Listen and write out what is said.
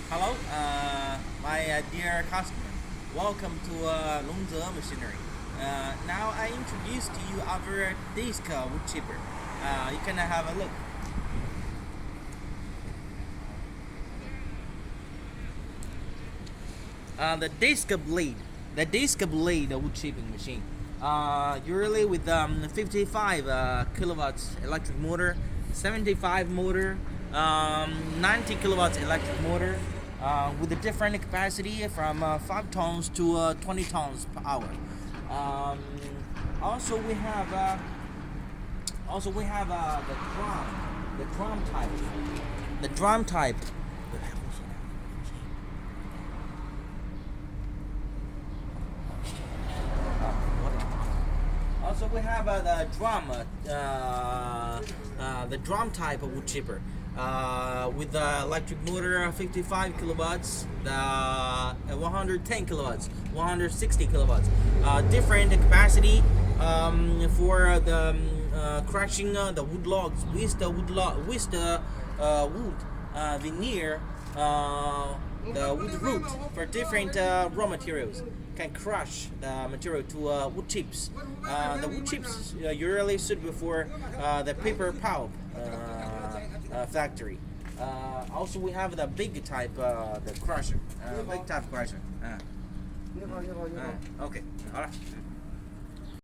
Hello, my dear customer. Welcome to Longze Machinery. Now I introduce to you our disc wood chipper. You can have a look. The disc blade wood chipping machine. Usually with 55 kilowatts electric motor, 75 motor, 90 kilowatts electric motor, with a different capacity from 5 tons to 20 tons per hour. Also we have the drum type. The drum type. Also, we have the drum type of wood chipper with the electric motor 55 kilowatts, the 110 kilowatts, 160 kilowatts. Different capacity for the crushing the wood logs with the wood veneer. The wood root for different raw materials can crush the material to wood chips. The wood chips usually suitable for the paper pulp factory. Also, we have the big type, the crusher, big type crusher. OK，好了。